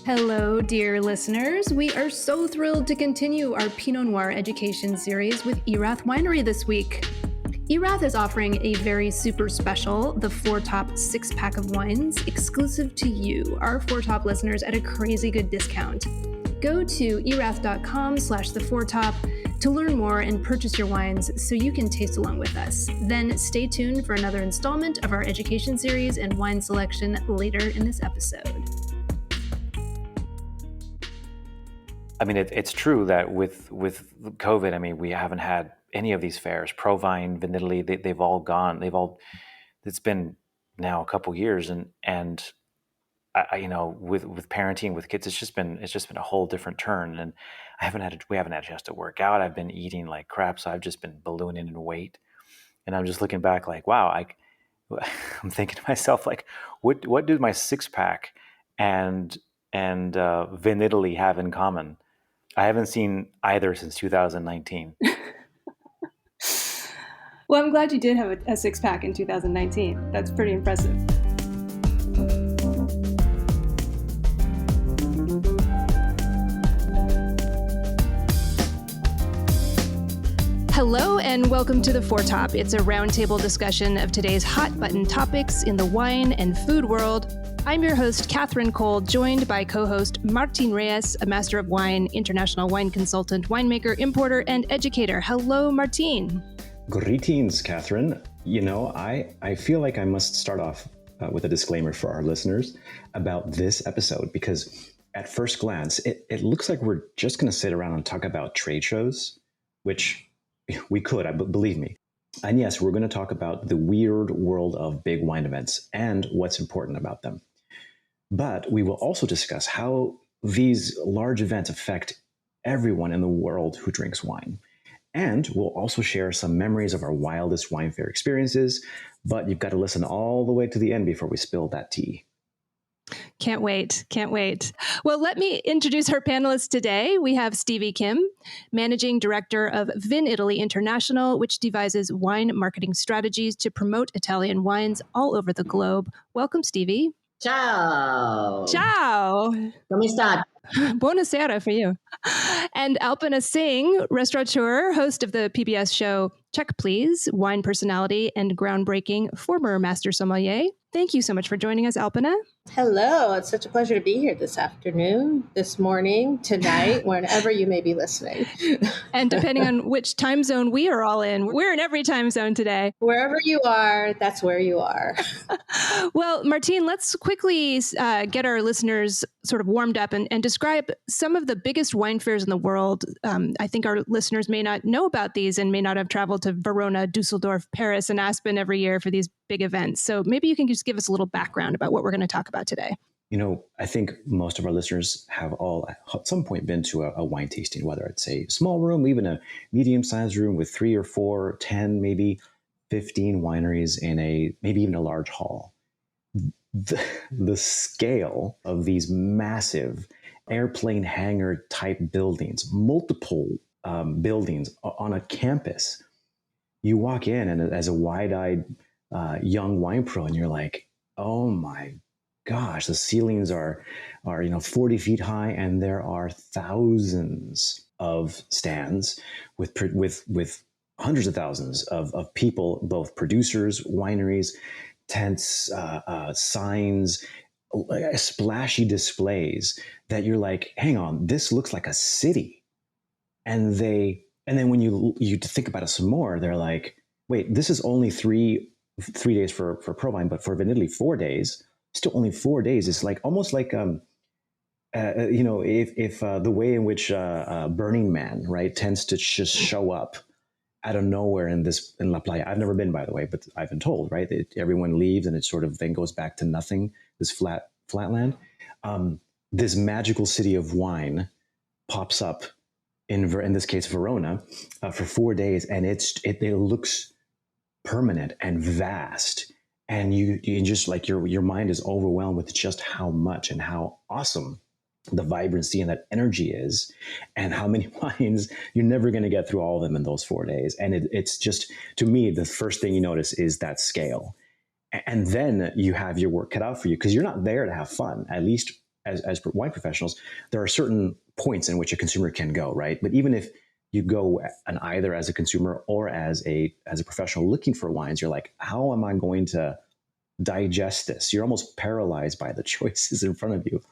Hello, dear listeners. We are so thrilled to continue our Pinot Noir education series with Erath Winery this week. Erath is offering a very super special, the Four Top 6-pack of wines, exclusive to you, our Four Top listeners, at a crazy good discount. Go to erath.com/the4top to learn more and purchase your wines so you can taste along with us. Then stay tuned for another installment of our education series and wine selection later in this episode. I mean, it's true that with COVID, I mean, we haven't had any of these fairs. Provine, Vinitaly, they've all gone. It's been now a couple years, and I with parenting with kids, it's just been a whole different turn. And we haven't had a chance to work out. I've been eating like crap, so I've just been ballooning in weight. And I'm just looking back like, wow, I'm thinking to myself like, what do my 6-pack and Vinitaly have in common? I haven't seen either since 2019. Well, I'm glad you did have a 6-pack in 2019. That's pretty impressive. Hello and welcome to the Four Top. It's a roundtable discussion of today's hot button topics in the wine and food world. I'm your host, Catherine Cole, joined by co-host Martin Reyes, a master of wine, international wine consultant, winemaker, importer, and educator. Hello, Martin. Greetings, Catherine. You know, I feel like I must start off with a disclaimer for our listeners about this episode, because at first glance, it looks like we're just going to sit around and talk about trade shows, which we could, believe me. And yes, we're going to talk about the weird world of big wine events and what's important about them. But we will also discuss how these large events affect everyone in the world who drinks wine. And we'll also share some memories of our wildest wine fair experiences, but you've got to listen all the way to the end before we spill that tea. Can't wait. Well, let me introduce our panelists today. We have Stevie Kim, Managing Director of Vinitaly International, which devises wine marketing strategies to promote Italian wines all over the globe. Welcome, Stevie. Ciao. Come sta? Buonasera for you. And Alpana Singh, restaurateur, host of the PBS show Check Please, wine personality and groundbreaking former Master Sommelier. Thank you so much for joining us, Alpana. Hello. It's such a pleasure to be here this afternoon, this morning, tonight, whenever you may be listening. And depending on which time zone we are all in, we're in every time zone today. Wherever you are, that's where you are. Well, Martin, let's quickly get our listeners sort of warmed up and describe some of the biggest wine fairs in the world. I think our listeners may not know about these and may not have traveled to Verona, Dusseldorf, Paris, and Aspen every year for these big events. So maybe you can just give us a little background about what we're going to talk about today. You know, I think most of our listeners have all at some point been to a wine tasting, whether it's a small room, even a medium-sized room with 3 or 4, 10, maybe 15 wineries in maybe even a large hall. The scale of these massive airplane hangar type buildings, multiple buildings on a campus. You walk in and as a wide-eyed young wine pro, and you're like, oh my gosh, the ceilings are 40 feet high, and there are thousands of stands with hundreds of thousands of people, both producers, wineries, tents, signs, splashy displays that you're like, hang on, this looks like a city. And then when you think about it some more, they're like, wait, this is only three days for Provine, but for Vinitaly 4 days, still only 4 days. It's like almost like if the way in which Burning Man, right, tends to just show up out of nowhere in La Playa. I've never been, by the way, but I've been told, right, that everyone leaves and it sort of then goes back to nothing. This flatland. This magical city of wine pops up in this case Verona for 4 days, and it looks permanent and vast, and you just like your mind is overwhelmed with just how much and how awesome the vibrancy and that energy is, and how many wines you're never going to get through all of them in those 4 days. And it's just, to me, the first thing you notice is that scale. And then you have your work cut out for you, because you're not there to have fun. At least as wine professionals, there are certain points in which a consumer can go, right? But even if you go and either as a consumer or as a professional looking for wines, you're like, how am I going to digest this? You're almost paralyzed by the choices in front of you.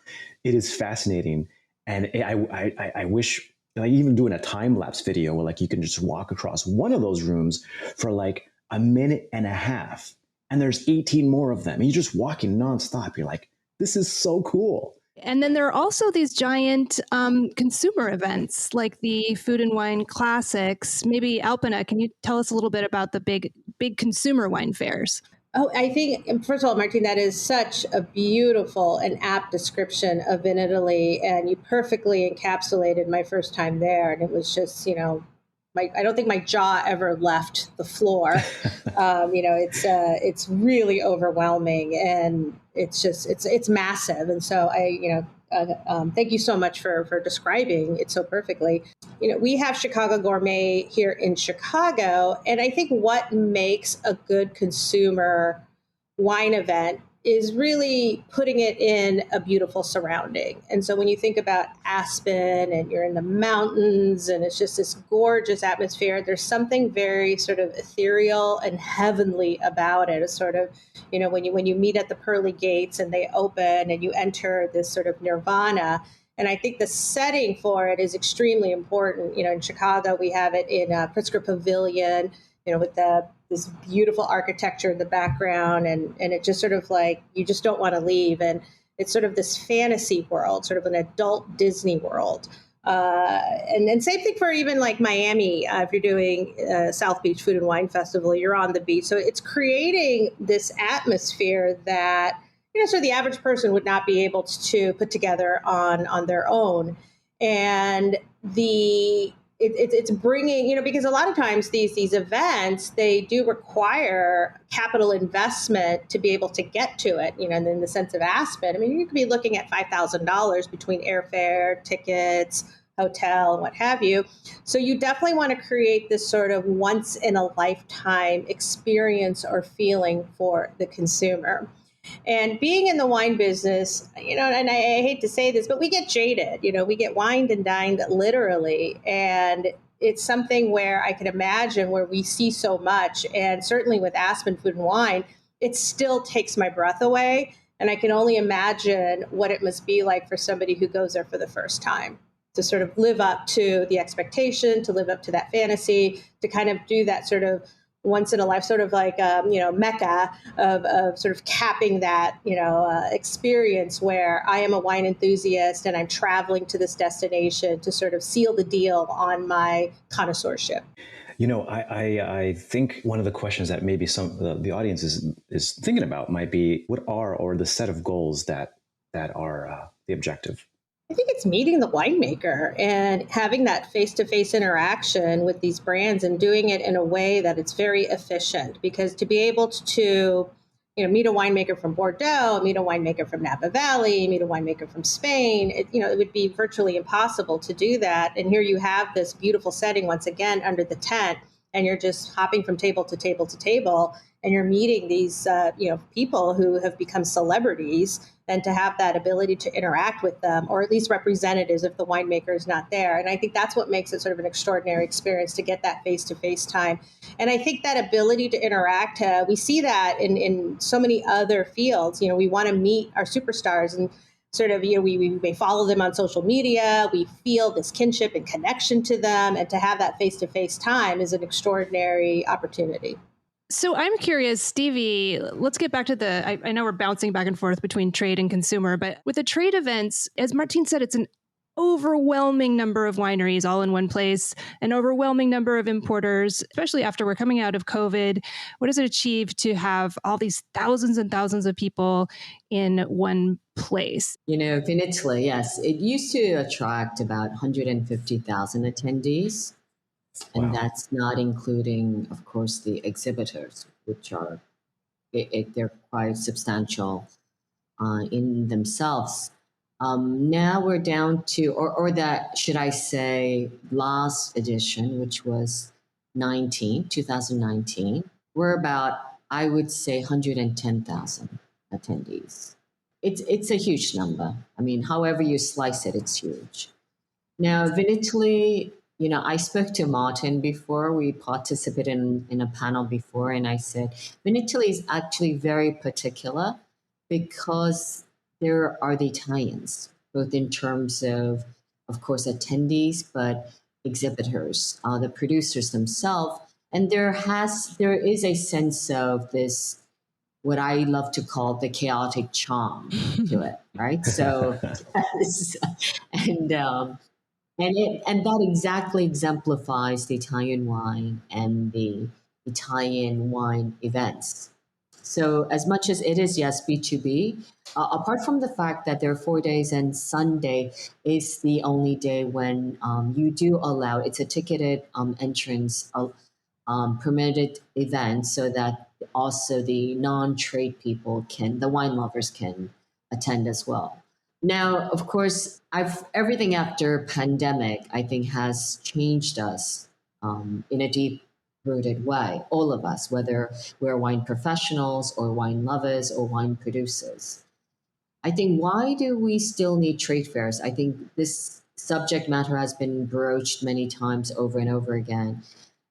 It is fascinating, and I wish, like, even doing a time lapse video where like you can just walk across one of those rooms for like a minute and a half, and there's 18 more of them, and you're just walking nonstop. You're like, this is so cool. And then there are also these giant consumer events like the Food and Wine Classics. Maybe Alpana, can you tell us a little bit about the big consumer wine fairs? Oh, I think, first of all, Martine, that is such a beautiful and apt description of Vinitaly, and you perfectly encapsulated my first time there. And it was just, I don't think my jaw ever left the floor. It's really overwhelming, and it's massive. And so thank you so much for describing it so perfectly. We have Chicago Gourmet here in Chicago, and I think what makes a good consumer wine event is really putting it in a beautiful surrounding. And so when you think about Aspen and you're in the mountains and it's just this gorgeous atmosphere, there's something very sort of ethereal and heavenly about it. It's sort of, when you meet at the pearly gates and they open and you enter this sort of nirvana. And I think the setting for it is extremely important. In Chicago, we have it in Pritzker Pavilion, with this beautiful architecture in the background, and it just sort of like, you just don't want to leave. And it's sort of this fantasy world, sort of an adult Disney world. And same thing for even like Miami. If you're doing South Beach Food and Wine Festival, you're on the beach. So it's creating this atmosphere that, so the average person would not be able to put together on their own. And it's bringing, because a lot of times these events, they do require capital investment to be able to get to it, and in the sense of Aspen, I mean, you could be looking at $5,000 between airfare, tickets, hotel, and what have you. So you definitely want to create this sort of once in a lifetime experience or feeling for the consumer. And being in the wine business, and I hate to say this, but we get jaded, we get wined and dined literally. And it's something where I can imagine where we see so much. And certainly with Aspen Food and Wine, it still takes my breath away. And I can only imagine what it must be like for somebody who goes there for the first time, to sort of live up to the expectation, to live up to that fantasy, to kind of do that sort of once in a life, sort of like, mecca of sort of capping that, experience where I am a wine enthusiast and I'm traveling to this destination to sort of seal the deal on my connoisseurship. I think one of the questions that maybe some the audience is thinking about might be, what are, or the set of goals that are the objective? I think it's meeting the winemaker and having that face-to-face interaction with these brands and doing it in a way that it's very efficient. Because to be able to, meet a winemaker from Bordeaux, meet a winemaker from Napa Valley, meet a winemaker from Spain, it would be virtually impossible to do that. And here you have this beautiful setting once again under the tent, and you're just hopping from table to table to table, and you're meeting these people who have become celebrities, and to have that ability to interact with them, or at least representatives if the winemaker is not there. And I think that's what makes it sort of an extraordinary experience, to get that face-to-face time. And I think that ability to interact, we see that in so many other fields. We want to meet our superstars, and sort of, we may follow them on social media. We feel this kinship and connection to them, and to have that face-to-face time is an extraordinary opportunity. So I'm curious, Stevie, let's get back to I know we're bouncing back and forth between trade and consumer, but with the trade events, as Martine said, it's an overwhelming number of wineries all in one place, an overwhelming number of importers, especially after we're coming out of COVID. What does it achieve to have all these thousands and thousands of people in one place? Vinitaly, yes, it used to attract about 150,000 attendees. And wow. That's not including, of course, the exhibitors, which are, they're quite substantial in themselves. Now we're down to, or that, should I say, last edition, which was 2019, we're about, I would say, 110,000 attendees. it's a huge number. I mean, however you slice it, it's huge. Now, Vinitaly, I spoke to Martin before. We participated in a panel before, and I said Vinitaly is actually very particular because there are the Italians, both in terms of course, attendees, but exhibitors, the producers themselves, and there is a sense of this what I love to call the chaotic charm to it, right? So, and and that exactly exemplifies the Italian wine and the Italian wine events. So, as much as it is, yes, B2B, apart from the fact that there are 4 days and Sunday is the only day when you do allow, it's a ticketed entrance, permitted event, so that also the non-trade people the wine lovers can attend as well. Now, of course, everything after pandemic, I think, has changed us in a deep rooted way. All of us, whether we're wine professionals or wine lovers or wine producers. I think why do we still need trade fairs? I think this subject matter has been broached many times over and over again.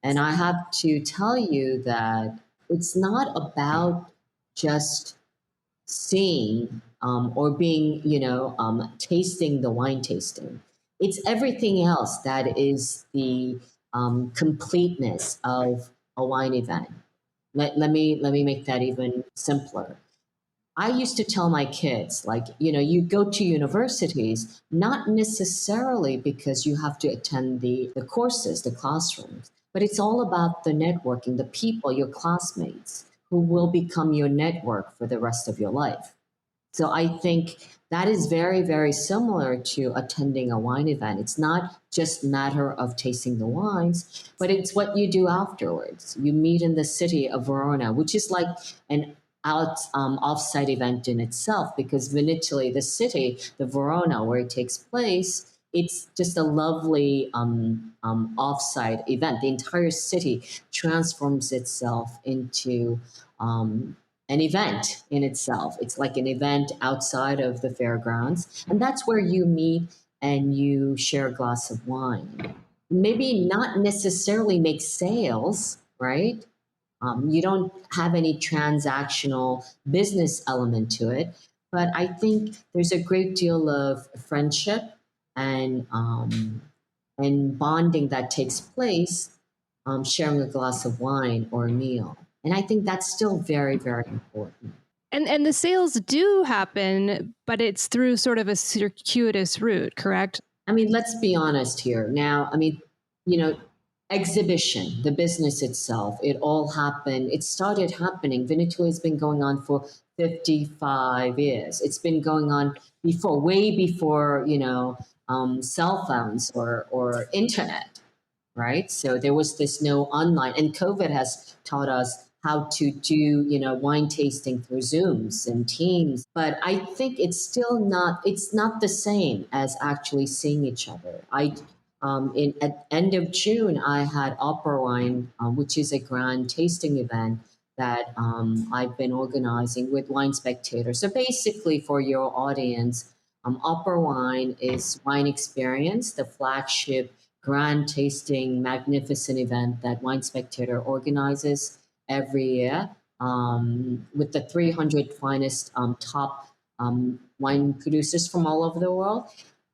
And I have to tell you that it's not about just seeing or being, tasting the wine tasting. It's everything else that is the completeness of a wine event. Let me make that even simpler. I used to tell my kids, like, you go to universities, not necessarily because you have to attend the courses, the classrooms, but it's all about the networking, the people, your classmates, who will become your network for the rest of your life. So I think that is very, very similar to attending a wine event. It's not just matter of tasting the wines, but it's what you do afterwards. You meet in the city of Verona, which is like an offsite event in itself, because Vinitaly, the city, the Verona where it takes place, it's just a lovely offsite event. The entire city transforms itself into an event in itself. It's like an event outside of the fairgrounds. And that's where you meet and you share a glass of wine. Maybe not necessarily make sales, right? You don't have any transactional business element to it, but I think there's a great deal of friendship and bonding that takes place, sharing a glass of wine or a meal, and I think that's still very, very important. And the sales do happen, but it's through sort of a circuitous route, correct? I mean, let's be honest here. Now, I mean, exhibition, the business itself, it started happening. Vinitaly has been going on for 55 years. It's been going on way before, cell phones or internet, right? So there was this no online, and COVID has taught us how to do, wine tasting through Zooms and Teams. But I think it's not the same as actually seeing each other. At end of June, I had Opera Wine, which is a grand tasting event that I've been organizing with Wine Spectator. So basically, for your audience, Opera Wine is Wine Experience, the flagship grand tasting magnificent event that Wine Spectator organizes every year, with the 300 finest top wine producers from all over the world.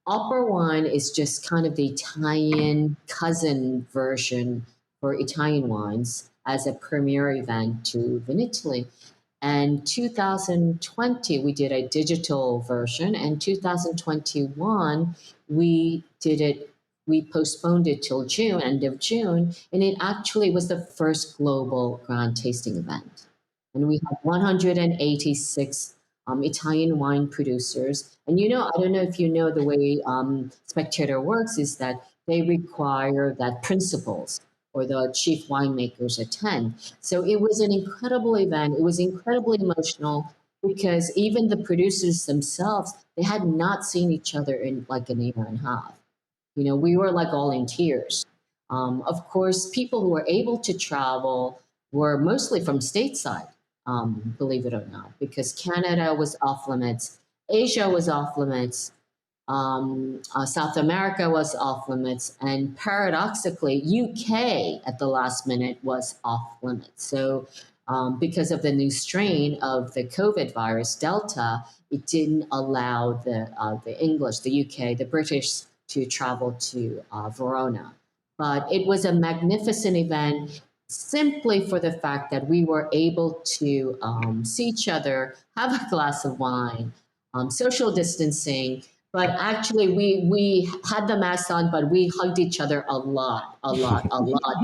Opera Wine is just kind of the Italian cousin version for Italian wines as a premier event to Vinitaly. And 2020, we did a digital version, and 2021, we postponed it till June, end of June, and it actually was the first global grand tasting event. And we had 186 Italian wine producers. And I don't know if you know the way Spectator works, is that they require that principals or the chief winemakers attend. So it was an incredible event. It was incredibly emotional because even the producers themselves, they had not seen each other in like an year and a half. We were like all in tears. Of course, people who were able to travel were mostly from stateside, believe it or not, because Canada was off limits Asia was off limits. South America was off limits, and paradoxically, UK at the last minute was off limits. So, because of the new strain of the COVID virus, Delta, it didn't allow the English, the UK, the British to travel to Verona. But it was a magnificent event simply for the fact that we were able to see each other, have a glass of wine, social distancing, but actually we had the mask on, but we hugged each other a lot,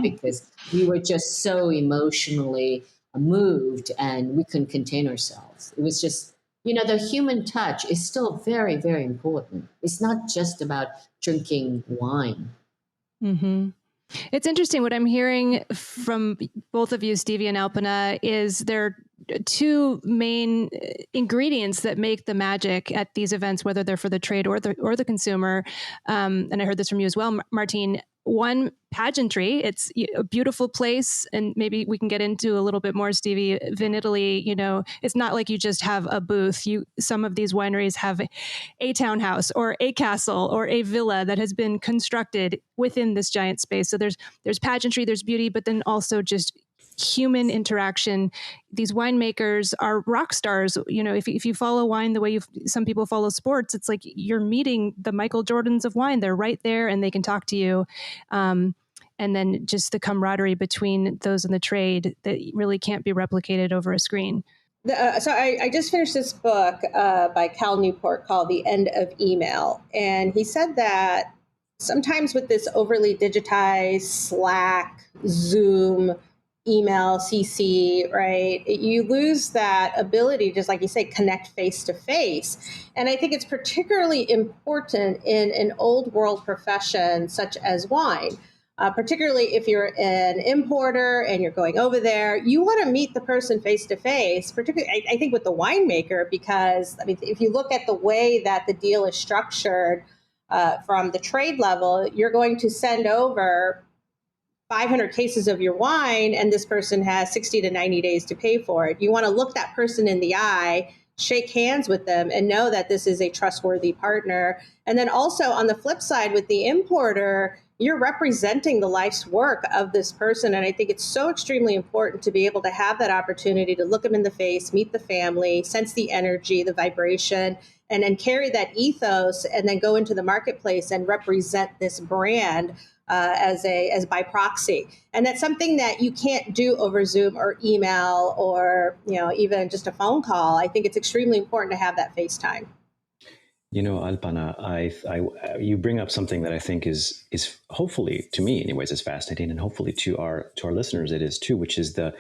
because we were just so emotionally moved and we couldn't contain ourselves. It was just, the human touch is still very, very important. It's not just about drinking wine. Mm-hmm. It's interesting. What I'm hearing from both of you, Stevie and Alpana, is there are two main ingredients that make the magic at these events, whether they're for the trade or the consumer. And I heard this from you as well, Martine. One, pageantry. It's a beautiful place, and maybe we can get into a little bit more, Stevie. Vinitaly, it's not like you just have a booth. Some of these wineries have a townhouse or a castle or a villa that has been constructed within this giant space. So there's pageantry, there's beauty, but then also just human interaction. These winemakers are rock stars. If you follow wine the way some people follow sports, it's like you're meeting the Michael Jordans of wine. They're right there and they can talk to you. And then just the camaraderie between those in the trade that really can't be replicated over a screen. So I just finished this book by Cal Newport called The End of Email. And he said that sometimes with this overly digitized Slack, Zoom, email, CC, right, you lose that ability, just like you say, connect face to face. And I think it's particularly important in an old world profession such as wine. Particularly if you're an importer and you're going over there, you want to meet the person face to face, particularly, I think, with the winemaker, because, if you look at the way that the deal is structured from the trade level, you're going to send over 500 cases of your wine, and this person has 60 to 90 days to pay for it. You want to look that person in the eye, shake hands with them, and know that this is a trustworthy partner. And then also on the flip side with the importer, you're representing the life's work of this person. And I think it's so extremely important to be able to have that opportunity to look them in the face, meet the family, sense the energy, the vibration, and then carry that ethos and then go into the marketplace and represent this brand as by proxy. And that's something that you can't do over Zoom or email or, even just a phone call. I think it's extremely important to have that FaceTime. Alpana, you bring up something that I think is hopefully, to me anyways, is fascinating, and hopefully to our listeners it is too, which is the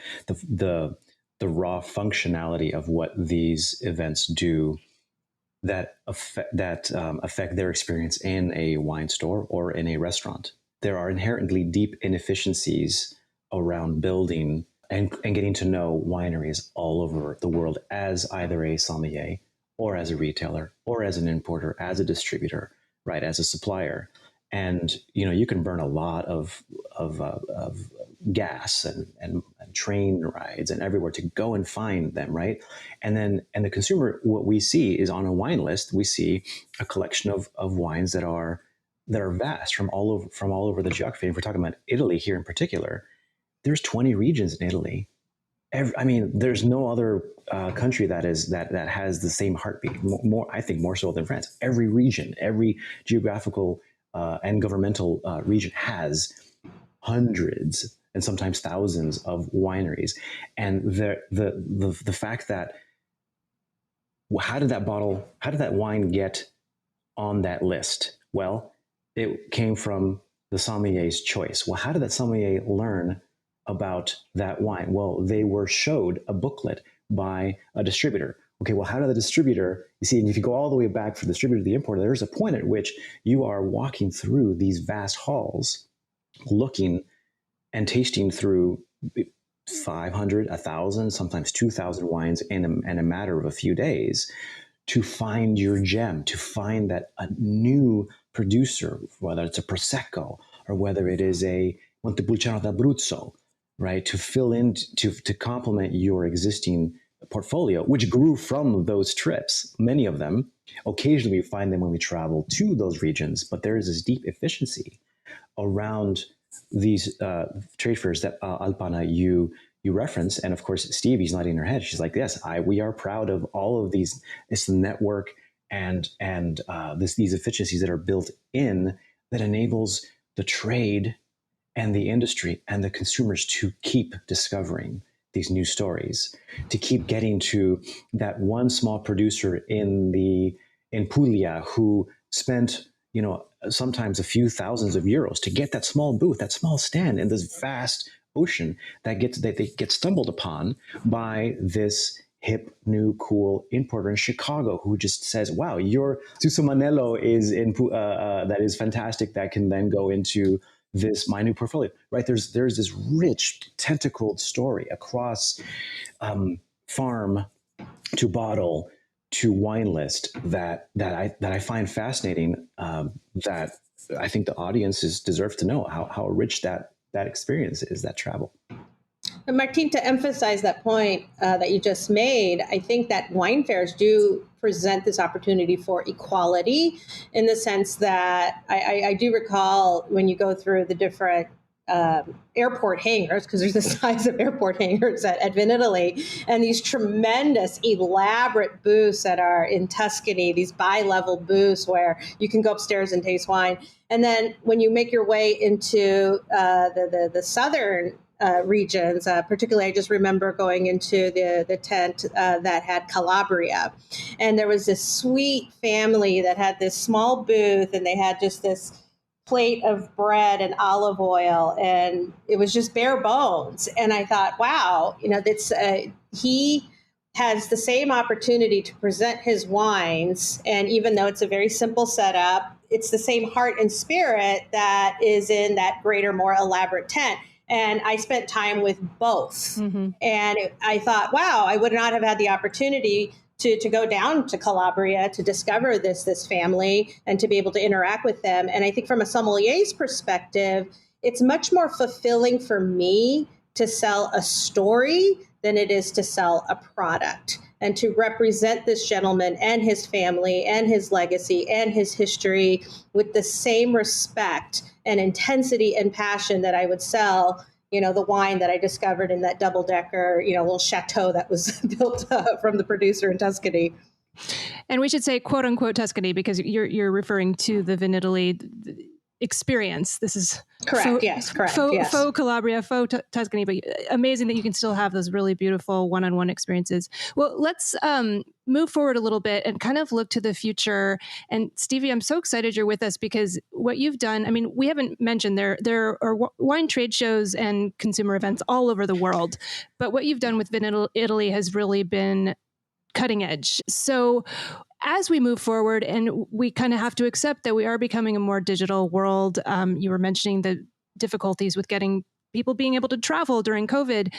raw functionality of what these events do that affect their experience in a wine store or in a restaurant. There are inherently deep inefficiencies around building and getting to know wineries all over the world as either a sommelier or as a retailer or as an importer, as a distributor, right, as a supplier. And, you can burn a lot of gas and train rides and everywhere to go and find them, right? And the consumer, what we see is on a wine list, we see a collection of wines that are vast from all over the geography. If we're talking about Italy here in particular, there's 20 regions in Italy. There's no other country that has the same heartbeat. I think more so than France. Every region, every geographical and governmental region has hundreds and sometimes thousands of wineries. And the fact that how did that wine get on that list? Well, it came from the sommelier's choice. Well, how did that sommelier learn about that wine? Well, they were showed a booklet by a distributor. Okay, well, how did the distributor, you see, and if you go all the way back from the distributor to the importer, there's a point at which you are walking through these vast halls, looking and tasting through 500, 1,000, sometimes 2,000 wines in a matter of a few days to find your gem, to find that a new producer, whether it's a Prosecco or whether it is a Montepulciano d'Abruzzo, right, to fill in, to complement your existing portfolio, which grew from those trips, many of them. Occasionally, we find them when we travel to those regions, but there is this deep efficiency around these trade fairs that Alpana you reference, and of course Stevie's nodding her head. She's like, "Yes, we are proud of all of these. It's the network and these efficiencies that are built in that enables the trade and the industry and the consumers to keep discovering these new stories, to keep getting to that one small producer in Puglia who spent, sometimes a few thousands of euros to get that small booth, that small stand in this vast ocean that they get stumbled upon by this hip, new, cool importer in Chicago who just says, "Wow, your Suso Manello is that is fantastic. That can then go into my new portfolio." Right? There's this rich, tentacled story across farm to bottle to wine list that I find fascinating. That I think the audiences deserve to know how rich that experience is, that travel. And Martin, to emphasize that point that you just made, I think that wine fairs do present this opportunity for equality, in the sense that I do recall when you go through the different airport hangars, because there's the size of airport hangars at Vinitaly, and these tremendous, elaborate booths that are in Tuscany, these bi-level booths where you can go upstairs and taste wine. And then when you make your way into the southern regions, particularly, I just remember going into the tent that had Calabria, and there was this sweet family that had this small booth, and they had just this plate of bread and olive oil, and it was just bare bones. And I thought, wow, that's he has the same opportunity to present his wines, and even though it's a very simple setup, it's the same heart and spirit that is in that greater, more elaborate tent. And I spent time with both. Mm-hmm. And I thought, wow, I would not have had the opportunity to go down to Calabria to discover this family and to be able to interact with them. And I think from a sommelier's perspective, it's much more fulfilling for me to sell a story than it is to sell a product, and to represent this gentleman and his family and his legacy and his history with the same respect and intensity and passion that I would sell, the wine that I discovered in that double-decker, little chateau that was built from the producer in Tuscany. And we should say "quote unquote" Tuscany, because you're referring to the Vinitaly experience. This is correct. Yes, correct. Faux Calabria, faux Tuscany, but amazing that you can still have those really beautiful one-on-one experiences. Well, let's move forward a little bit and kind of look to the future. And Stevie, I'm so excited you're with us, because what you've done, we haven't mentioned there are wine trade shows and consumer events all over the world, but what you've done with Vinitaly has really been cutting edge. So as we move forward, and we kind of have to accept that we are becoming a more digital world. You were mentioning the difficulties with getting people being able to travel during COVID.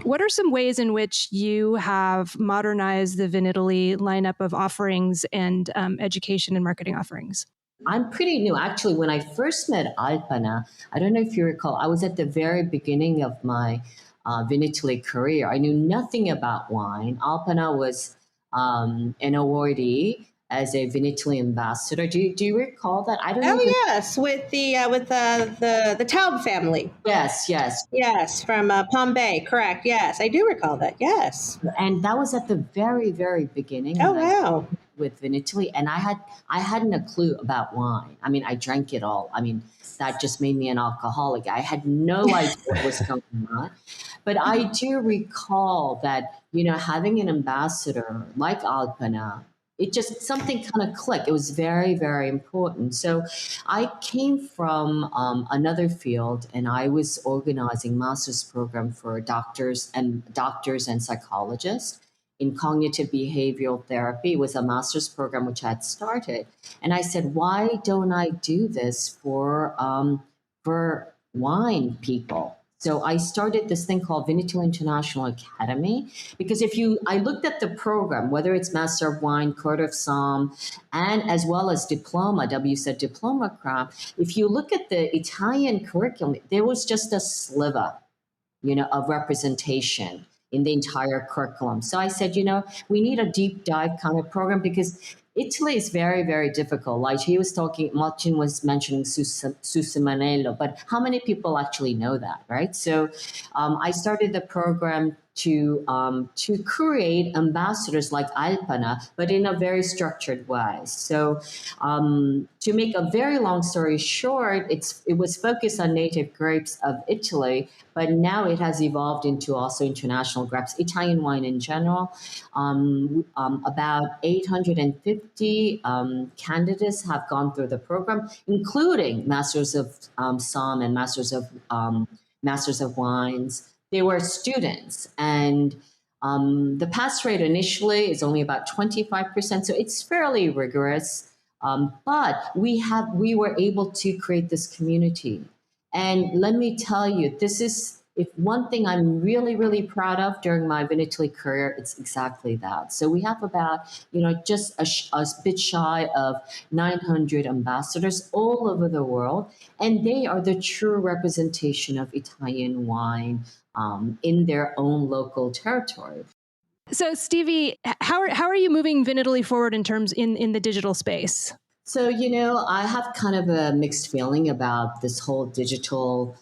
What are some ways in which you have modernized the Vinitaly lineup of offerings and education and marketing offerings? I'm pretty new. Actually, when I first met Alpana, I don't know if you recall, I was at the very beginning of my Vinitaly career. I knew nothing about wine. Alpana was an awardee as a Vinitaly ambassador. Do you recall that? I don't know. Yes, with the Taub family. Yes, from Palm Bay. Correct. Yes, I do recall that. Yes, and that was at the very, very beginning. Oh wow! With Vinitaly, and I hadn't a clue about wine. I drank it all. That just made me an alcoholic. I had no idea what was going on. But I do recall that, having an ambassador like Alpana, it just, something kind of clicked. It was very, very important. So I came from another field, and I was organizing master's program for doctors and psychologists in cognitive behavioral therapy. It was a master's program which I had started. And I said, why don't I do this for wine people? So I started this thing called Vinitaly International Academy, because I looked at the program, whether it's Master of Wine, Court of Somm, and as well as Diploma, WSET Diploma Crown. If you look at the Italian curriculum, there was just a sliver, of representation in the entire curriculum. So I said, we need a deep dive kind of program because Italy is very, very difficult. Like Martin was mentioning Susimanello, but how many people actually know that, right? So I started the program to create ambassadors like Alpana, but in a very structured way. So to make a very long story short, it was focused on native grapes of Italy, but now it has evolved into also international grapes, Italian wine in general. About 850 candidates have gone through the program, including Masters of Somm and Masters of Wines. They were students, and the pass rate initially is only about 25%, so it's fairly rigorous. But we were able to create this community, and let me tell you, this is if one thing I'm really, really proud of during my Vinitaly career, it's exactly that. So we have about, just a bit shy of 900 ambassadors all over the world, and they are the true representation of Italian wine in their own local territory. So, Stevie, how are you moving Vinitaly forward in the digital space? So, I have kind of a mixed feeling about this whole digital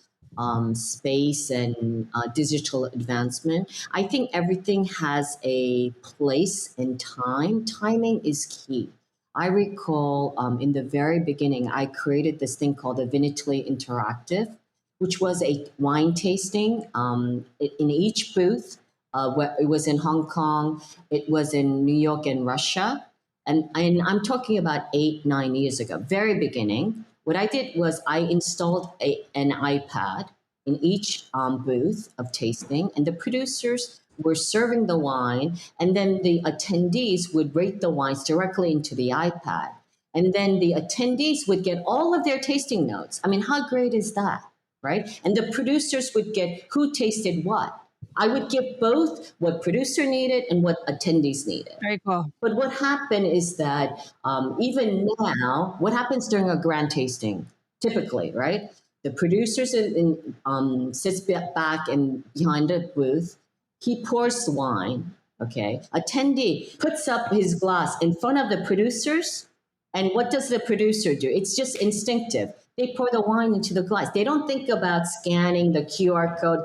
space and digital advancement. I think everything has a place and time. Timing is key. I recall in the very beginning, I created this thing called the Vinitaly Interactive, which was a wine tasting in each booth. It was in Hong Kong, it was in New York and Russia. And I'm talking about 8-9 years ago, very beginning. What I did was I installed an iPad in each booth of tasting, and the producers were serving the wine, and then the attendees would rate the wines directly into the iPad. And then the attendees would get all of their tasting notes. I mean, how great is that, right? And the producers would get who tasted what. I would give both what producer needed and what attendees needed. Very cool. But what happened is that even now, what happens during a grand tasting, typically, right? The producer sits back and behind the booth. He pours the wine, okay? Attendee puts up his glass in front of the producers. And what does the producer do? It's just instinctive. They pour the wine into the glass. They don't think about scanning the QR code,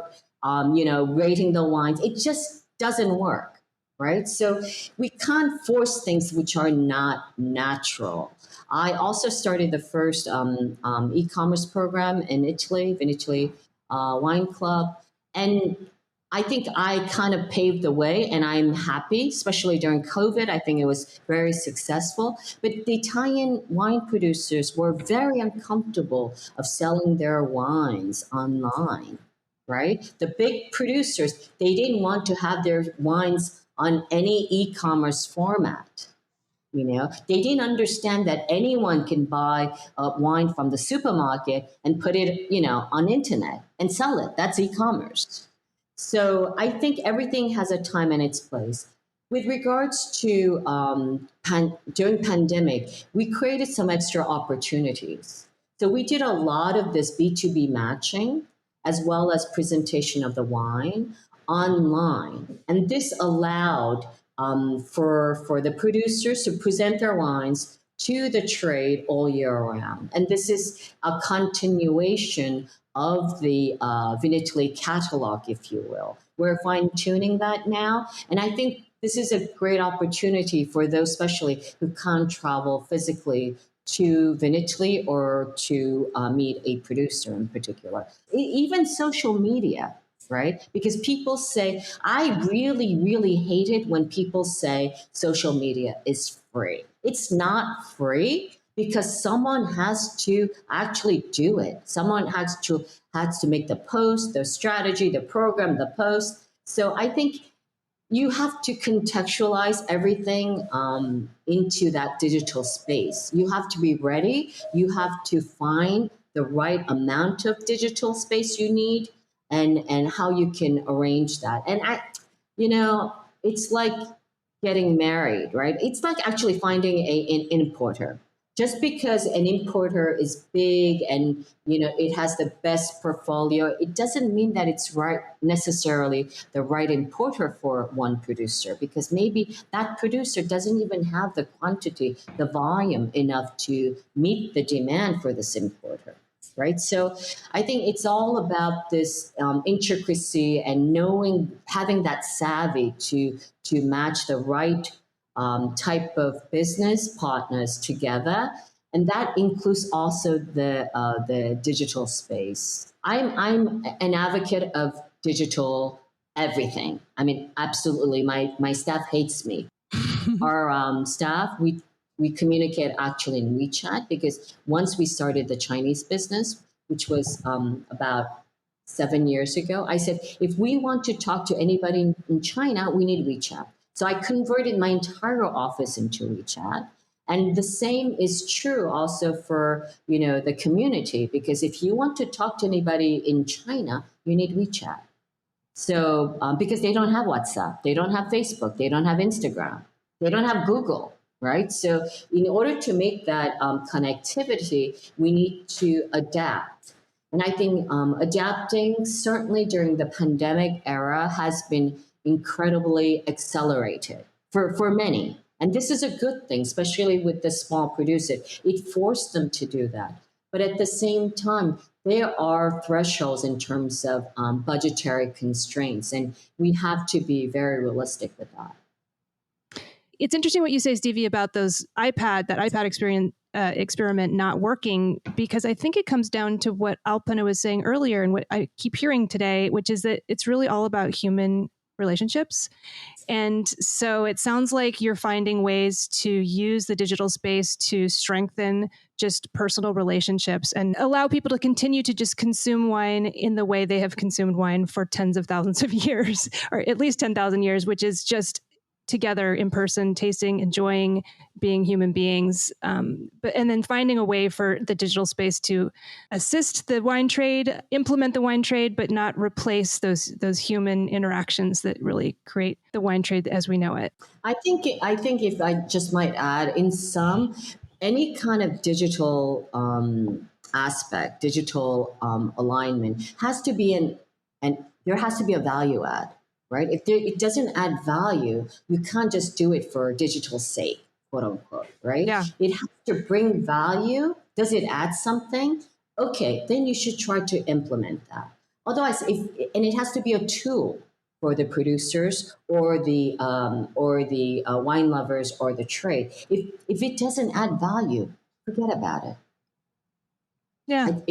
rating the wines. It just doesn't work, right? So we can't force things which are not natural. I also started the first e-commerce program in Italy, Vinitaly Wine Club. And I think I kind of paved the way, and I'm happy, especially during COVID. I think it was very successful. But the Italian wine producers were very uncomfortable of selling their wines online, right? The big producers, they didn't want to have their wines on any e-commerce format. They didn't understand that anyone can buy wine from the supermarket and put it, on internet and sell it. That's e-commerce. So I think everything has a time and its place. With regards to during pandemic, we created some extra opportunities. So we did a lot of this B2B matching as well as presentation of the wine online. And this allowed for the producers to present their wines to the trade all year round. And this is a continuation of the Vinitaly catalog, if you will. We're fine-tuning that now. And I think this is a great opportunity for those especially who can't travel physically to Vinitaly or to meet a producer in particular. Even social media, right? Because people say, I really, really hate it when people say social media is free. It's not free because someone has to actually do it. Someone has to make the post, the strategy, the program, the post. So I think you have to contextualize everything into that digital space. You have to be ready. You have to find the right amount of digital space you need and how you can arrange that. And it's like getting married, right? It's like actually finding an importer. Just because an importer is big and it has the best portfolio, it doesn't mean that it's right necessarily the right importer for one producer, because maybe that producer doesn't even have the quantity, the volume enough to meet the demand for this importer. Right. So I think it's all about this intricacy and having that savvy to match the right type of business partners together, and that includes also the digital space. I'm an advocate of digital everything. I mean, absolutely. My staff hates me. Our staff, we communicate actually in WeChat, because once we started the Chinese business, which was about 7 years ago, I said, if we want to talk to anybody in China, we need WeChat. So I converted my entire office into WeChat. And the same is true also for, the community, because if you want to talk to anybody in China, you need WeChat. So because they don't have WhatsApp, they don't have Facebook, they don't have Instagram, they don't have Google, right? So in order to make that connectivity, we need to adapt. And I think adapting, certainly during the pandemic era, has been incredibly accelerated for many. And this is a good thing, especially with the small producer. It forced them to do that. But at the same time, there are thresholds in terms of budgetary constraints, and we have to be very realistic with that. It's interesting what you say, Stevie, about that iPad experiment not working, because I think it comes down to what Alpana was saying earlier and what I keep hearing today, which is that it's really all about human relationships. And so it sounds like you're finding ways to use the digital space to strengthen just personal relationships and allow people to continue to just consume wine in the way they have consumed wine for tens of thousands of years, or at least 10,000 years, which is just together in person, tasting, enjoying, being human beings, and then finding a way for the digital space to assist the wine trade, implement the wine trade, but not replace those human interactions that really create the wine trade as we know it. I think if I just might add, any kind of digital aspect, digital alignment has to be there has to be a value add. Right? If it doesn't add value, you can't just do it for digital sake, quote unquote, right? Yeah. It has to bring value. Does it add something? Okay, then you should try to implement that. Otherwise, and it has to be a tool for the producers or the wine lovers or the trade. If it doesn't add value, forget about it. Yeah,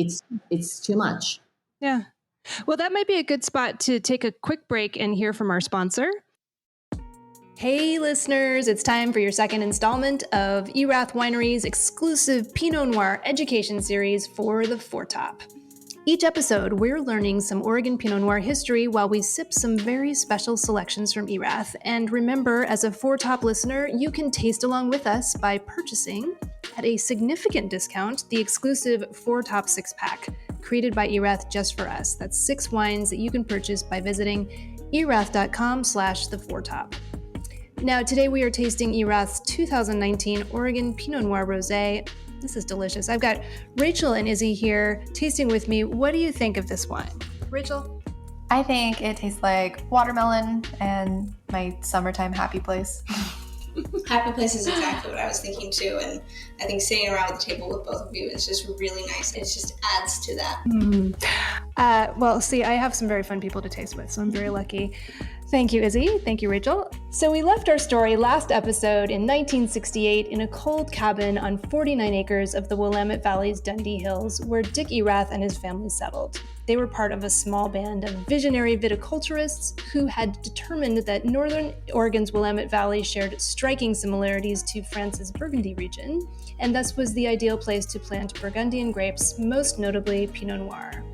it's too much. Yeah. Well, that might be a good spot to take a quick break and hear from our sponsor. Hey listeners, it's time for your second installment of Erath Winery's exclusive Pinot Noir education series for the Foretop. Each episode, we're learning some Oregon Pinot Noir history while we sip some very special selections from Erath. And remember, as a Foretop listener, you can taste along with us by purchasing, at a significant discount, the exclusive Foretop 6-pack, created by Erath just for us. That's 6 wines that you can purchase by visiting erath.com/theforetop. Now, today we are tasting Erath's 2019 Oregon Pinot Noir Rosé. This is delicious. I've got Rachel and Izzy here tasting with me. What do you think of this wine? Rachel? I think it tastes like watermelon and my summertime happy place. Happy place is exactly what I was thinking too, and I think sitting around the table with both of you is just really nice. It just adds to that. Well, see, I have some very fun people to taste with, so I'm very lucky. Thank you, Izzy. Thank you, Rachel. So we left our story last episode in 1968 in a cold cabin on 49 acres of the Willamette Valley's Dundee Hills, where Dick Erath and his family settled. They were part of a small band of visionary viticulturists who had determined that northern Oregon's Willamette Valley shared striking similarities to France's Burgundy region, and thus was the ideal place to plant Burgundian grapes, most notably Pinot Noir.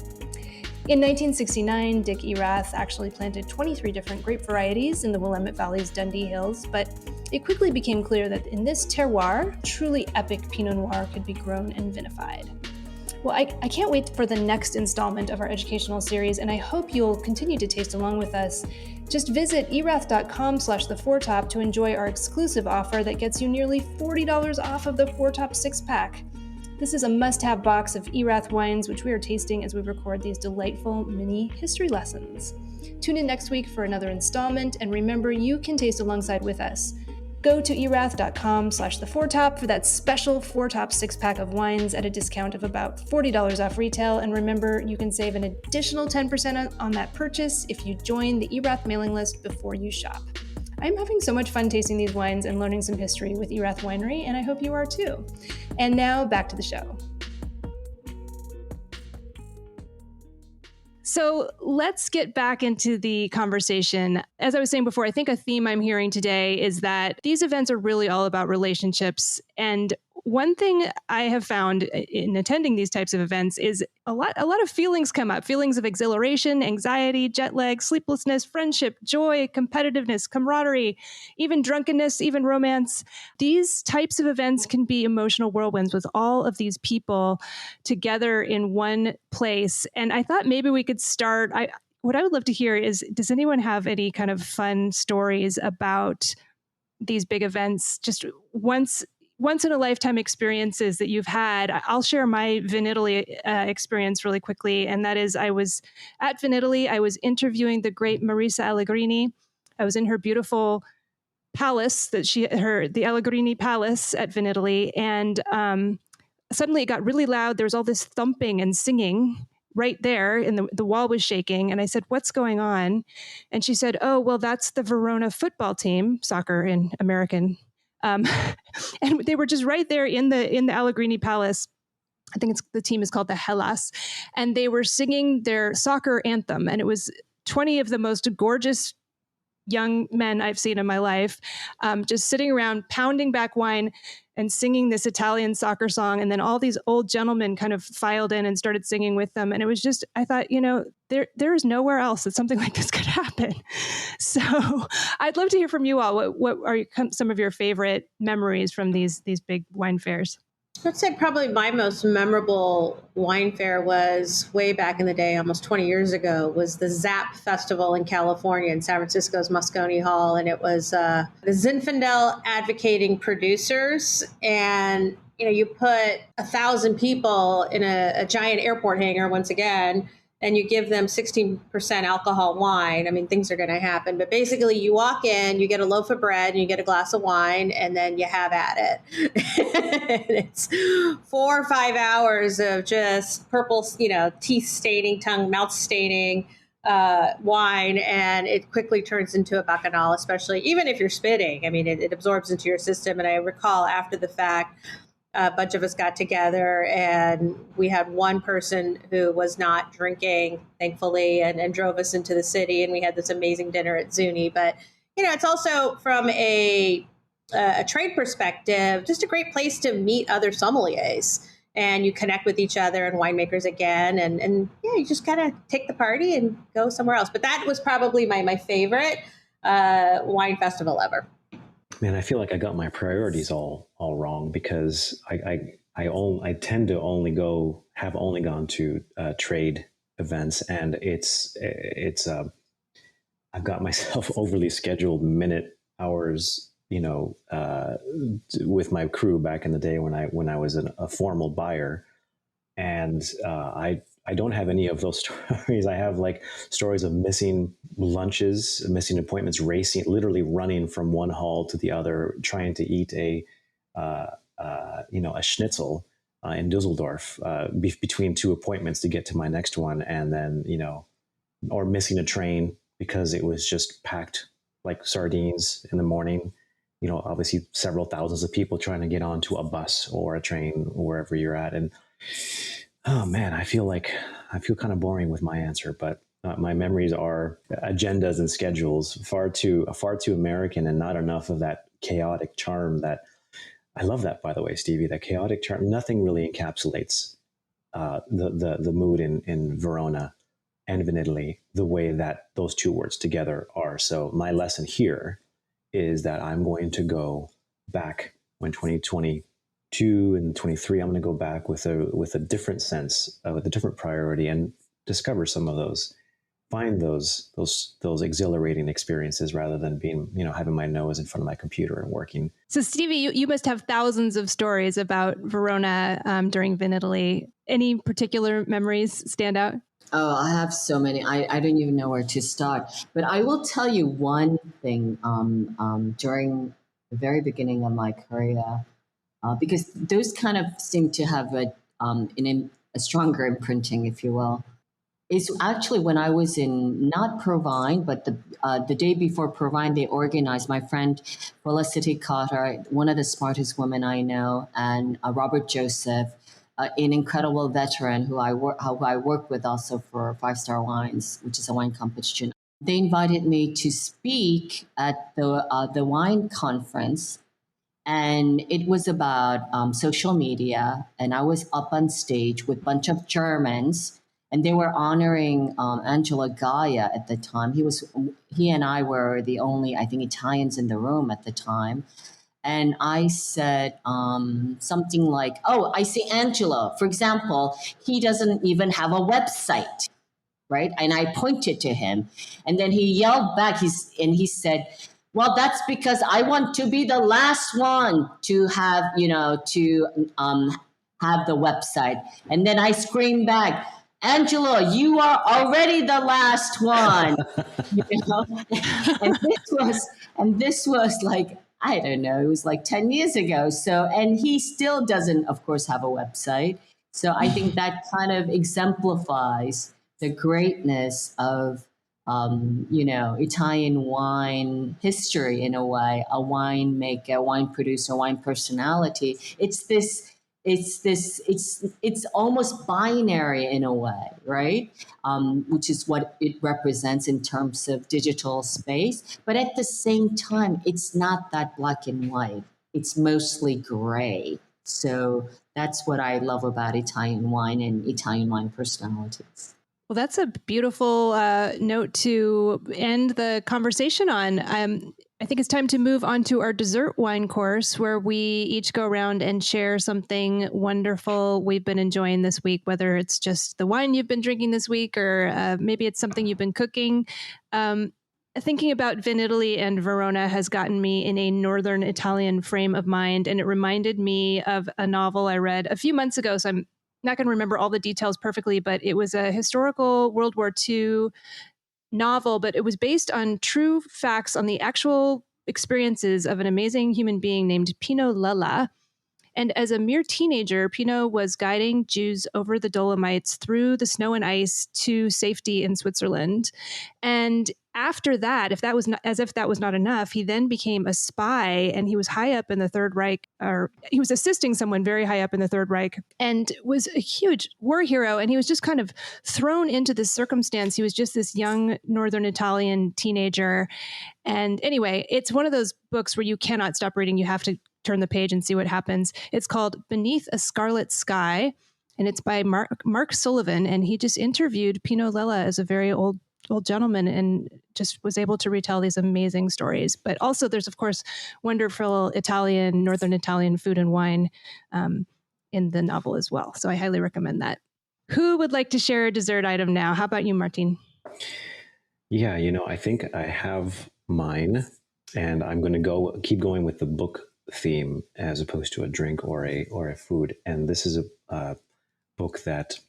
In 1969, Dick Erath actually planted 23 different grape varieties in the Willamette Valley's Dundee Hills, but it quickly became clear that in this terroir, truly epic Pinot Noir could be grown and vinified. Well, I can't wait for the next installment of our educational series, and I hope you'll continue to taste along with us. Just visit erath.com/theforetop to enjoy our exclusive offer that gets you nearly $40 off of the Four Top 6-pack. This is a must-have box of Erath wines, which we are tasting as we record these delightful mini history lessons. Tune in next week for another installment, and remember, you can taste alongside with us. Go to erath.com/theforetop for that special Four Top 6-pack of wines at a discount of about $40 off retail. And remember, you can save an additional 10% on that purchase if you join the Erath mailing list before you shop. I'm having so much fun tasting these wines and learning some history with Erath Winery, and I hope you are too. And now back to the show. So let's get back into the conversation. As I was saying before, I think a theme I'm hearing today is that these events are really all about relationships. And one thing I have found in attending these types of events is a lot of feelings come up. Feelings of exhilaration, anxiety, jet lag, sleeplessness, friendship, joy, competitiveness, camaraderie, even drunkenness, even romance. These types of events can be emotional whirlwinds with all of these people together in one place. And I thought maybe we could start. What I would love to hear is, does anyone have any kind of fun stories about these big events? Just once in a lifetime experiences that you've had. I'll share my Vinitaly experience really quickly. And that is, I was at Vinitaly. I was interviewing the great Marisa Allegrini. I was in her beautiful palace the Allegrini Palace at Vinitaly. And suddenly it got really loud. There was all this thumping and singing right there, and the wall was shaking. And I said, "What's going on?" And she said, "Oh, well, that's the Verona football team, soccer in American." And they were just right there in the Allegrini Palace. I think the team is called the Hellas, and they were singing their soccer anthem. And it was 20 of the most gorgeous young men I've seen in my life, just sitting around pounding back wine and singing this Italian soccer song. And then all these old gentlemen kind of filed in and started singing with them. And it was just, I thought, there is nowhere else that something like this could happen. So I'd love to hear from you all. What are some of your favorite memories from these big wine fairs? I'd say probably my most memorable wine fair was way back in the day, almost 20 years ago, was the ZAP Festival in California, in San Francisco's Moscone Hall. And it was the Zinfandel advocating producers. And, you put 1,000 people in a giant airport hangar once again, and you give them 16% alcohol wine. I mean, things are going to happen. But basically, you walk in, you get a loaf of bread, and you get a glass of wine, and then you have at it. And it's 4 or 5 hours of just purple, teeth staining, mouth staining wine, and it quickly turns into a bacchanal, especially even if you're spitting. I mean, it absorbs into your system. And I recall after the fact, a bunch of us got together, and we had one person who was not drinking, thankfully, and drove us into the city. And we had this amazing dinner at Zuni. But, it's also from a trade perspective, just a great place to meet other sommeliers, and you connect with each other and winemakers again. And you just kind of take the party and go somewhere else. But that was probably my favorite wine festival ever. Man, I feel like I got my priorities all wrong, because I tend to have only gone to trade events, and it's I've got myself overly scheduled hours, with my crew back in the day when I was a formal buyer, and I don't have any of those stories. I have stories of missing lunches, missing appointments, literally running from one hall to the other, trying to eat a schnitzel in Dusseldorf between two appointments to get to my next one, and then or missing a train because it was just packed like sardines in the morning. Obviously several thousands of people trying to get onto a bus or a train wherever you're at, and oh man, I feel kind of boring with my answer, but my memories are agendas and schedules, far too American, and not enough of that chaotic charm. That I love that, by the way, Stevie. That chaotic charm. Nothing really encapsulates the mood in Verona and Vinitaly the way that those two words together are. So my lesson here is that I'm going to go back when 2020 22 and 23, I'm going to go back with a different sense, with a different priority, and discover some of those, find those exhilarating experiences rather than being, having my nose in front of my computer and working. So Stevie, you must have thousands of stories about Verona during Vinitaly. Any particular memories stand out? Oh, I have so many. I don't even know where to start. But I will tell you one thing during the very beginning of my career, because those kind of seem to have a stronger imprinting, if you will. Is actually when I was in not Provine, but the day before Provine, they organized. My friend Felicity Cotter, one of the smartest women I know, and Robert Joseph, an incredible veteran who I work with also for Five Star Wines, which is a wine competition. They invited me to speak at the wine conference, and it was about social media. And I was up on stage with a bunch of Germans, and they were honoring Angelo Gaia at the time. He and I were the only, I think, Italians in the room at the time. And I said something like, "Oh, I see Angelo. For example, he doesn't even have a website, right?" And I pointed to him, and then he yelled back. He said, "Well, that's because I want to be the last one to have, have the website." And then I screamed back, "Angelo, you are already the last one." and this was like, I don't know, it was like 10 years ago. So, and he still doesn't, of course, have a website. So I think that kind of exemplifies the greatness of, Italian wine history in a way, a winemaker, wine producer, wine personality. It's almost binary in a way, right? Which is what it represents in terms of digital space. But at the same time, it's not that black and white. It's mostly gray. So that's what I love about Italian wine and Italian wine personalities. Well, that's a beautiful note to end the conversation on. I think it's time to move on to our dessert wine course, where we each go around and share something wonderful we've been enjoying this week, whether it's just the wine you've been drinking this week, or maybe it's something you've been cooking. Thinking about Vinitaly and Verona has gotten me in a Northern Italian frame of mind, and it reminded me of a novel I read a few months ago, so I'm not going to remember all the details perfectly, but it was a historical World War II novel, but it was based on true facts on the actual experiences of an amazing human being named Pino Lella. And as a mere teenager, Pino was guiding Jews over the Dolomites through the snow and ice to safety in Switzerland. And after that, if that was not enough, he then became a spy, and he was high up in the Third Reich, or he was assisting someone very high up in the Third Reich, and was a huge war hero. And he was just kind of thrown into this circumstance. He was just this young Northern Italian teenager. And anyway, it's one of those books where you cannot stop reading. You have to turn the page and see what happens. It's called Beneath a Scarlet Sky, and it's by Mark Sullivan. And he just interviewed Pino Lella as a very old gentleman, and just was able to retell these amazing stories. But also there's, of course, wonderful Northern Italian food and wine in the novel as well. So I highly recommend that. Who would like to share a dessert item now? How about you, Martin? Yeah, I think I have mine, and I'm going to keep going with the book theme as opposed to a drink or a food. And this is a book that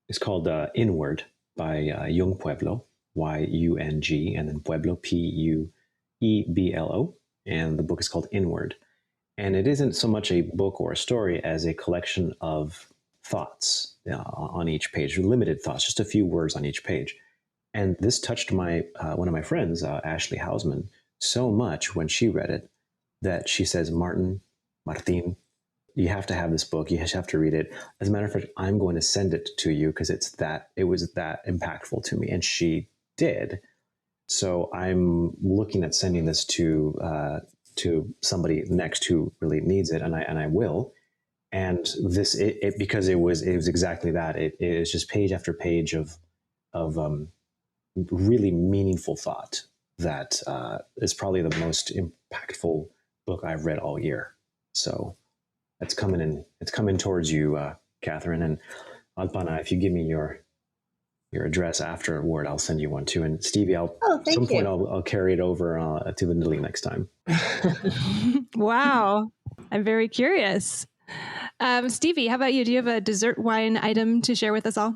is called Inward by Yung Pueblo, Yung, and then Pueblo, Pueblo. And the book is called Inward. And it isn't so much a book or a story as a collection of thoughts on each page, limited thoughts, just a few words on each page. And this touched one of my friends, Ashley Hausman, so much when she read it that she says, Martin, you have to have this book. You have to read it. As a matter of fact, I'm going to send it to you because it was that impactful to me. And she did. So I'm looking at sending this to somebody next who really needs it, and I will. And this because it was exactly that. It is just page after page of really meaningful thought that is probably the most impactful book I've read all year. So That's coming in. It's coming towards you, Catherine. And Alpana, if you give me your address afterward, I'll send you one too. And Stevie, at some point I'll carry it over to Vinitaly next time. Wow. I'm very curious. Stevie, how about you? Do you have a dessert wine item to share with us all?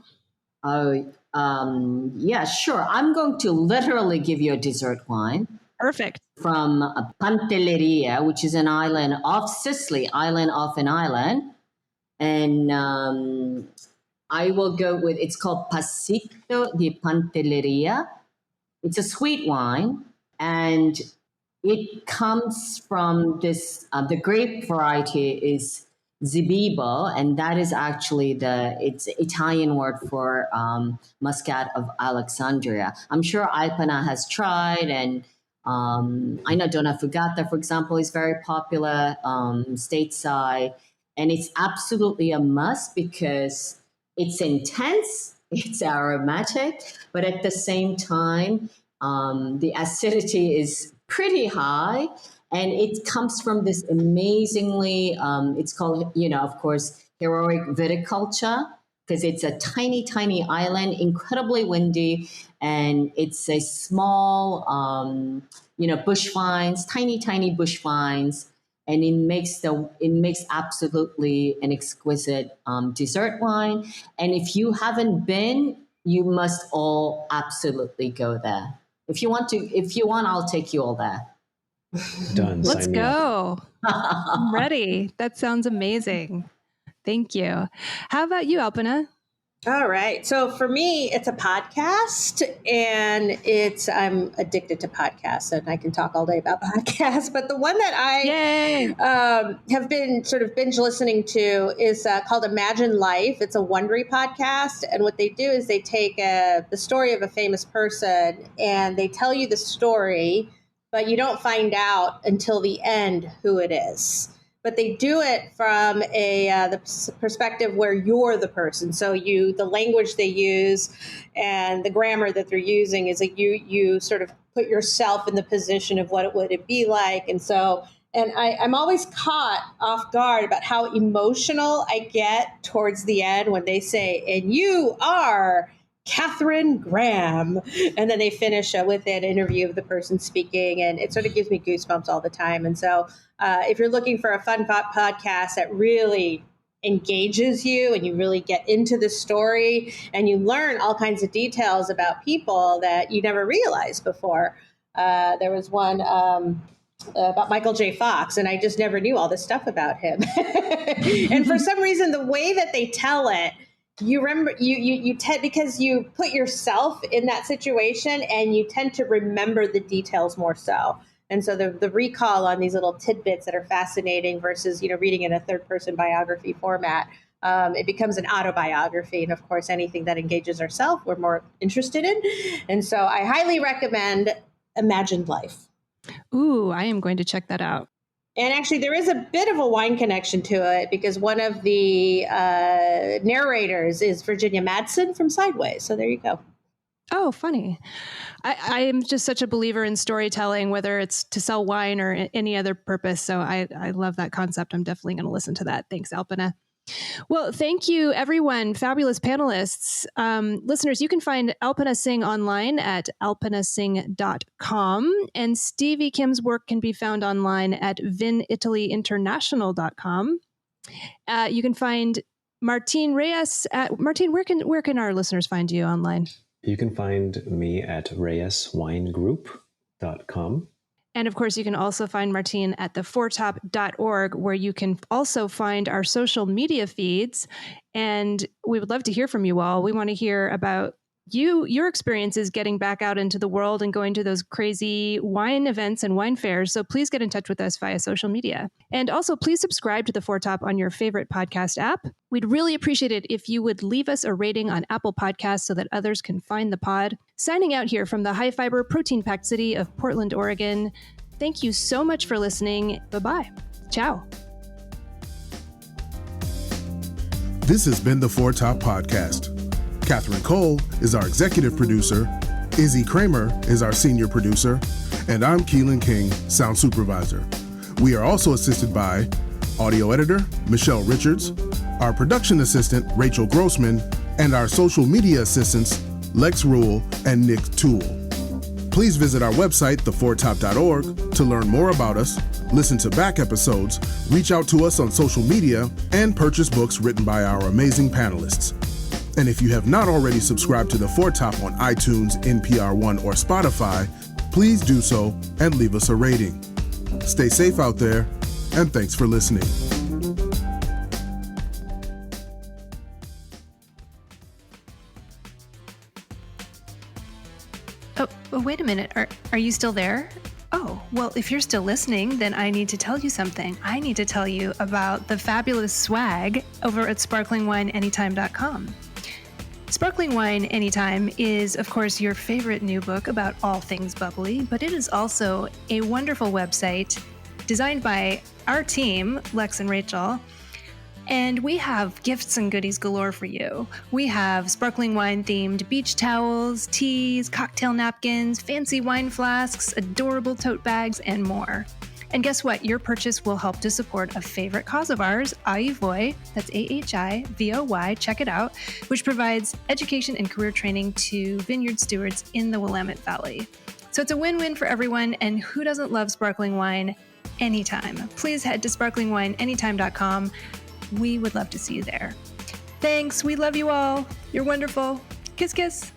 Yeah, sure. I'm going to literally give you a dessert wine. Perfect. From Pantelleria, which is an island off Sicily, off an island. And I will go with, it's called Passito di Pantelleria. It's a sweet wine, and it comes from this, the grape variety is Zibibo, and that is actually it's Italian word for Muscat of Alexandria. I'm sure Alpana has tried, and I know Donna Fugata, for example, is very popular stateside, and it's absolutely a must because it's intense, it's aromatic, but at the same time, the acidity is pretty high, and it comes from this amazingly, it's called, of course, heroic viticulture, because it's a tiny, tiny island, incredibly windy, and it's a small, bush vines, tiny, tiny bush vines, and it makes absolutely an exquisite dessert wine. And if you haven't been, you must all absolutely go there. If you want, I'll take you all there. Done. Let's go. I'm ready. That sounds amazing. Thank you. How about you, Alpana? All right. So for me, it's a podcast, and I'm addicted to podcasts, and I can talk all day about podcasts. But the one that I have been sort of binge listening to is called Imagine Life. It's a Wondery podcast. And what they do is they take the story of a famous person, and they tell you the story, but you don't find out until the end who it is. But they do it from the perspective where you're the person. So the language they use and the grammar that they're using is like you sort of put yourself in the position of what it would be like. And so, I'm always caught off guard about how emotional I get towards the end when they say, "And you are Catherine Graham," and then they finish with an interview of the person speaking, and it sort of gives me goosebumps all the time. And so if you're looking for a fun podcast that really engages you and you really get into the story and you learn all kinds of details about people that you never realized before. There was one about Michael J. Fox, and I just never knew all this stuff about him. And for some reason, the way that they tell it, you remember, you tend, because you put yourself in that situation, and you tend to remember the details more so. And so the recall on these little tidbits that are fascinating versus, reading in a third person biography format, it becomes an autobiography. And of course, anything that engages ourselves, we're more interested in. And so I highly recommend Imagine Life. Ooh, I am going to check that out. And actually, there is a bit of a wine connection to it because one of the narrators is Virginia Madsen from Sideways. So there you go. Oh, funny. I am just such a believer in storytelling, whether it's to sell wine or any other purpose. So I love that concept. I'm definitely going to listen to that. Thanks, Alpana. Well, thank you, everyone. Fabulous panelists. Listeners, you can find Alpana Singh online at alpanasingh.com. And Stevie Kim's work can be found online at vinitalyinternational.com. You can find Martin Reyes at Martin. Where can our listeners find you online? You can find me at reyeswinegroup.com. And of course, you can also find Martine at theforetop.org, where you can also find our social media feeds. And we would love to hear from you all. We want to hear about your experiences getting back out into the world and going to those crazy wine events and wine fairs. So please get in touch with us via social media. And also, please subscribe to The Foretop on your favorite podcast app. We'd really appreciate it if you would leave us a rating on Apple Podcasts so that others can find the pod. Signing out here from the high-fiber, protein-packed city of Portland, Oregon. Thank you so much for listening. Bye-bye. Ciao. This has been the Foretop Podcast. Catherine Cole is our executive producer, Izzy Kramer is our senior producer, and I'm Keelan King, sound supervisor. We are also assisted by audio editor, Michelle Richards, our production assistant, Rachel Grossman, and our social media assistants, Lex Rule and Nick Toole. Please visit our website, thefourtop.org, to learn more about us, listen to back episodes, reach out to us on social media, and purchase books written by our amazing panelists. And if you have not already subscribed to The Four Top on iTunes, NPR One, or Spotify, please do so and leave us a rating. Stay safe out there, and thanks for listening. Oh, wait a minute. Are you still there? Oh, well, if you're still listening, then I need to tell you something. I need to tell you about the fabulous swag over at sparklingwineanytime.com. Sparkling Wine Anytime is, of course, your favorite new book about all things bubbly, but it is also a wonderful website designed by our team, Lex and Rachel. And we have gifts and goodies galore for you. We have sparkling wine themed beach towels, teas, cocktail napkins, fancy wine flasks, adorable tote bags, and more. And guess what? Your purchase will help to support a favorite cause of ours, Ahivoy, that's AHIVOY, check it out, which provides education and career training to vineyard stewards in the Willamette Valley. So it's a win-win for everyone, and who doesn't love sparkling wine anytime? Please head to sparklingwineanytime.com. We would love to see you there. Thanks. We love you all. You're wonderful. Kiss, kiss.